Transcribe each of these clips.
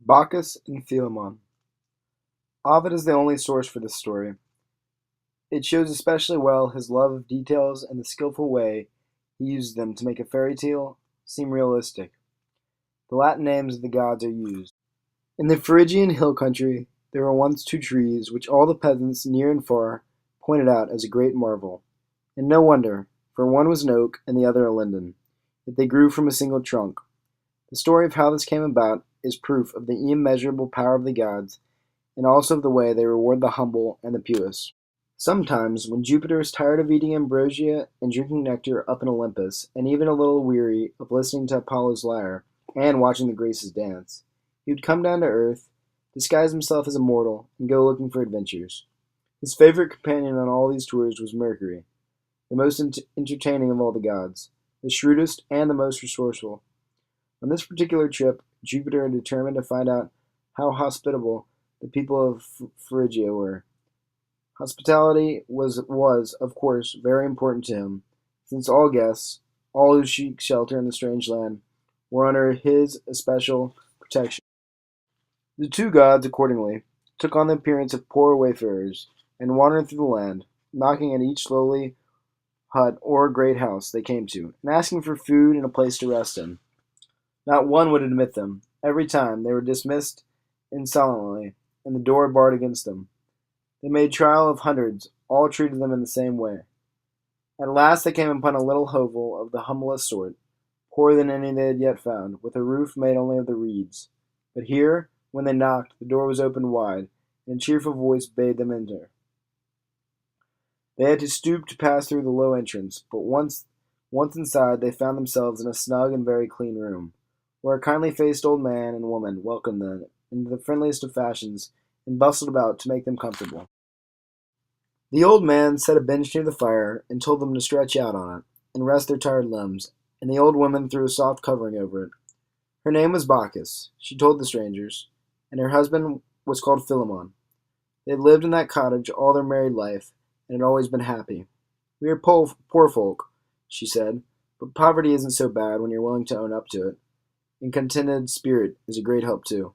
Baucis and Philemon. Ovid is the only source for this story. It shows especially well his love of details and the skillful way he uses them to make a fairy tale seem realistic. The Latin names of the gods are used. In the Phrygian hill country, there were once two trees which all the peasants near and far pointed out as a great marvel. And no wonder, for one was an oak and the other a linden, yet they grew from a single trunk. The story of how this came about is proof of the immeasurable power of the gods, and also of the way they reward the humble and the pious. Sometimes, when Jupiter is tired of eating ambrosia and drinking nectar up in Olympus, and even a little weary of listening to Apollo's lyre and watching the Graces dance, he would come down to earth, disguise himself as a mortal, and go looking for adventures. His favorite companion on all these tours was Mercury, the most entertaining of all the gods, the shrewdest and the most resourceful. On this particular trip, Jupiter had determined to find out how hospitable the people of Phrygia were. Hospitality was, of course, very important to him, since all guests, all who seek shelter in the strange land, were under his especial protection. The two gods, accordingly, took on the appearance of poor wayfarers, and wandered through the land, knocking at each lowly hut or great house they came to, and asking for food and a place to rest in. Not one would admit them. Every time they were dismissed insolently, and the door barred against them. They made trial of hundreds, all treated them in the same way. At last they came upon a little hovel of the humblest sort, poorer than any they had yet found, with a roof made only of the reeds. But here, when they knocked, the door was opened wide, and a cheerful voice bade them enter. They had to stoop to pass through the low entrance, but once inside they found themselves in a snug and very clean room, where a kindly-faced old man and woman welcomed them in the friendliest of fashions, and bustled about to make them comfortable. The old man set a bench near the fire, and told them to stretch out on it, and rest their tired limbs, and the old woman threw a soft covering over it. Her name was Baucis, she told the strangers, and her husband was called Philemon. They had lived in that cottage all their married life, and had always been happy. "We are poor folk," she said, "but poverty isn't so bad when you're willing to own up to it, and contented spirit is a great help too."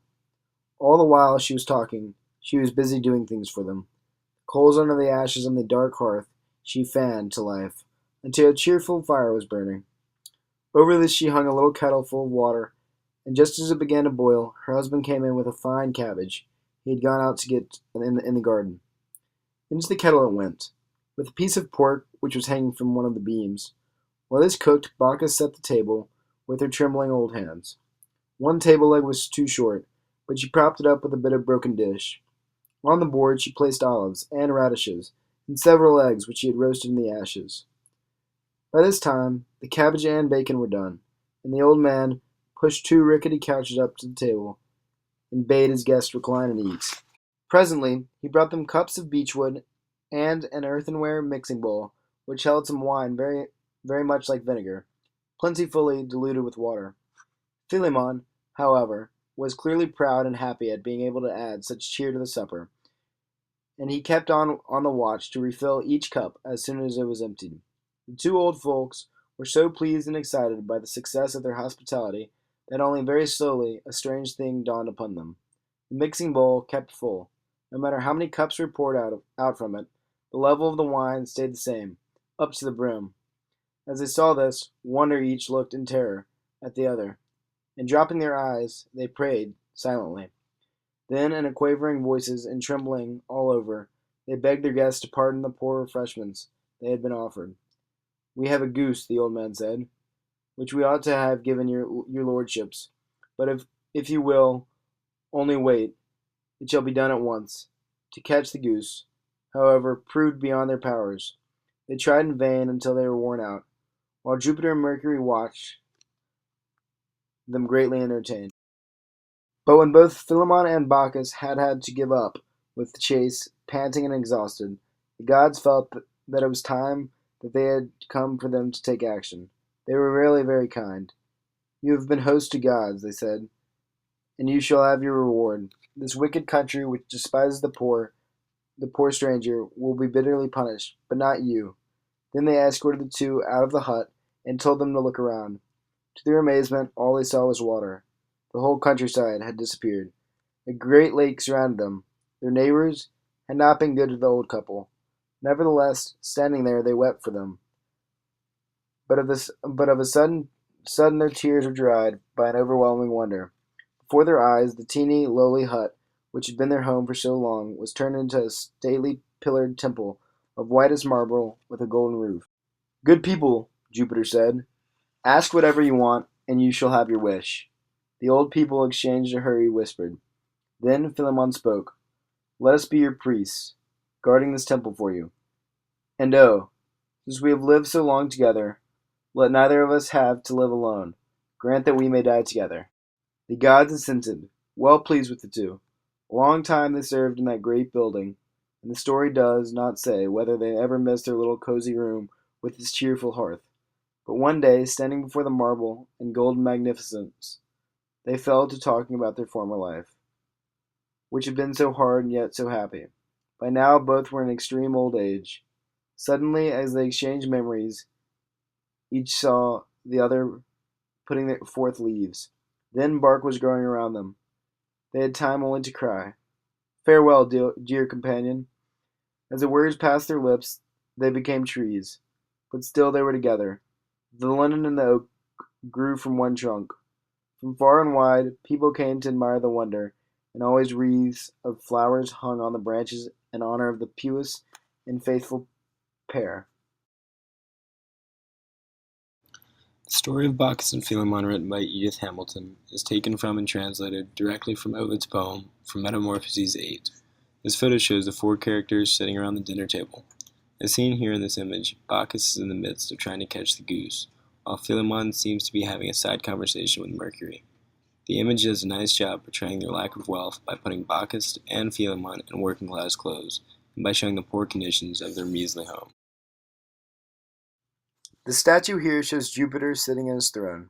All the while she was talking, she was busy doing things for them. Coals under the ashes on the dark hearth she fanned to life, until a cheerful fire was burning. Over this she hung a little kettle full of water, and just as it began to boil, her husband came in with a fine cabbage he had gone out to get in the garden. Into the kettle it went, with a piece of pork which was hanging from one of the beams. While this cooked, Bacchus set the table with her trembling old hands. One table leg was too short, but she propped it up with a bit of broken dish. On the board she placed olives and radishes, and several eggs which she had roasted in the ashes. By this time the cabbage and bacon were done, and the old man pushed two rickety couches up to the table, and bade his guests recline and eat. Presently he brought them cups of beechwood and an earthenware mixing bowl, which held some wine very much like vinegar, plentifully diluted with water. Philemon, however, was clearly proud and happy at being able to add such cheer to the supper, and he kept on the watch to refill each cup as soon as it was emptied. The two old folks were so pleased and excited by the success of their hospitality that only very slowly a strange thing dawned upon them. The mixing bowl kept full. No matter how many cups were poured out from it, the level of the wine stayed the same, up to the brim. As they saw this, wonder each looked in terror at the other, and dropping their eyes, they prayed silently. Then, in quavering voices and trembling all over, they begged their guests to pardon the poor refreshments they had been offered. "We have a goose," the old man said, "which we ought to have given your lordships. But if you will only wait, it shall be done at once." To catch the goose, however, proved beyond their powers. They tried in vain until they were worn out, while Jupiter and Mercury watched them greatly entertained. But when both Philemon and Bacchus had to give up with the chase, panting and exhausted, the gods felt that it was time that they had come for them to take action. They were really very kind. "You have been host to gods," they said, "and you shall have your reward. This wicked country, which despises the poor stranger, will be bitterly punished, but not you." Then they escorted the two out of the hut and told them to look around. To their amazement, all they saw was water. The whole countryside had disappeared. A great lake surrounded them. Their neighbors had not been good to the old couple. Nevertheless, standing there, they wept for them. But of a sudden their tears were dried by an overwhelming wonder. Before their eyes, the teeny, lowly hut, which had been their home for so long, was turned into a stately pillared temple of whitest marble with a golden roof. "Good people," Jupiter said, "ask whatever you want, and you shall have your wish." The old people exchanged a hurried whisper. Then Philemon spoke. "Let us be your priests, guarding this temple for you. And oh, since we have lived so long together, let neither of us have to live alone. Grant that we may die together." The gods assented, well pleased with the two. A long time they served in that great building, and the story does not say whether they ever missed their little cozy room with its cheerful hearth. But one day, standing before the marble and golden magnificence, they fell to talking about their former life, which had been so hard and yet so happy. By now both were in extreme old age. Suddenly, as they exchanged memories, each saw the other putting forth leaves. Then bark was growing around them. They had time only to cry, "Farewell, dear companion." As the words passed their lips, they became trees. But still they were together. The linden and the oak grew from one trunk. From far and wide, people came to admire the wonder, and always wreaths of flowers hung on the branches in honor of the pious and faithful pair. The story of Baucis and Philemon, written by Edith Hamilton, is taken from and translated directly from Ovid's poem from Metamorphoses 8. This photo shows the four characters sitting around the dinner table. As seen here in this image, Baucis is in the midst of trying to catch the goose, while Philemon seems to be having a side conversation with Mercury. The image does a nice job portraying their lack of wealth by putting Baucis and Philemon in working-class clothes, and by showing the poor conditions of their measly home. The statue here shows Jupiter sitting on his throne.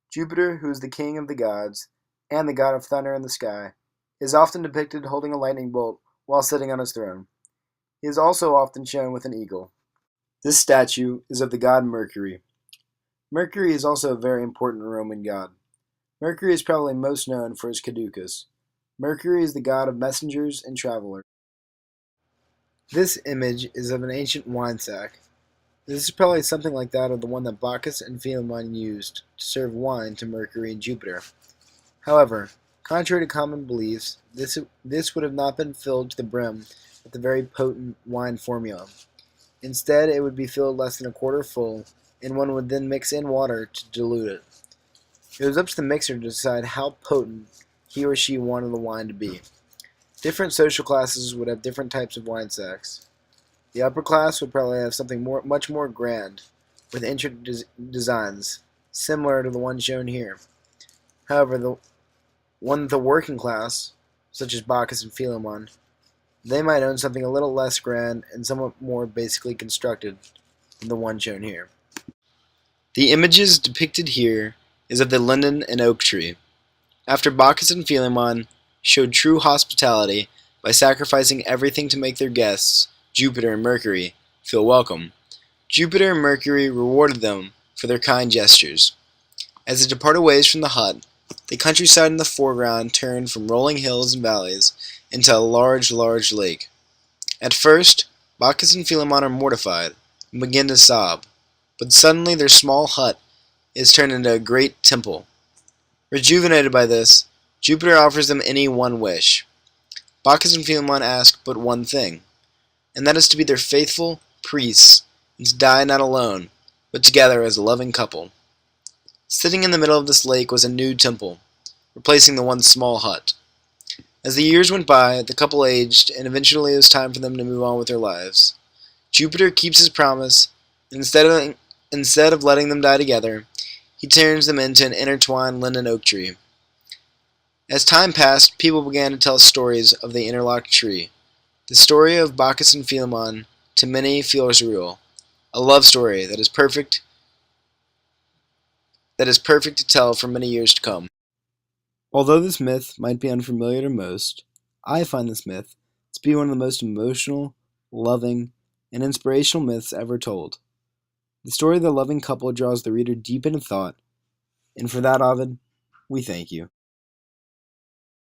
Jupiter, who is the king of the gods and the god of thunder in the sky, is often depicted holding a lightning bolt while sitting on his throne. He is also often shown with an eagle. This statue is of the god Mercury. Mercury is also a very important Roman god. Mercury is probably most known for his caduceus. Mercury is the god of messengers and travelers. This image is of an ancient wine sack. This is probably something like that of the one that Baucis and Philemon used to serve wine to Mercury and Jupiter. However, contrary to common beliefs, this would have not been filled to the brim with the very potent wine formula. Instead, it would be filled less than a quarter full, and one would then mix in water to dilute it. It was up to the mixer to decide how potent he or she wanted the wine to be. Different social classes would have different types of wine sacks. The upper class would probably have something much more grand, with intricate designs, similar to the one shown here. However, the working class, such as Baucis and Philemon, they might own something a little less grand and somewhat more basically constructed than the one shown here. The images depicted here is of the linden and oak tree. After Baucis and Philemon showed true hospitality by sacrificing everything to make their guests, Jupiter and Mercury, feel welcome, Jupiter and Mercury rewarded them for their kind gestures. As they departed ways from the hut, the countryside in the foreground turned from rolling hills and valleys into a large lake. At first, Baucis and Philemon are mortified and begin to sob, but suddenly their small hut is turned into a great temple. Rejuvenated by this, Jupiter offers them any one wish. Baucis and Philemon ask but one thing, and that is to be their faithful priests, and to die not alone, but together as a loving couple. Sitting in the middle of this lake was a new temple, replacing the one small hut. As the years went by, the couple aged, and eventually it was time for them to move on with their lives. Jupiter keeps his promise, and instead of letting them die together, he turns them into an intertwined linden oak tree. As time passed, people began to tell stories of the interlocked tree. The story of Baucis and Philemon to many feels real, a love story that is perfect to tell for many years to come. Although this myth might be unfamiliar to most, I find this myth to be one of the most emotional, loving, and inspirational myths ever told. The story of the loving couple draws the reader deep into thought, and for that, Ovid, we thank you.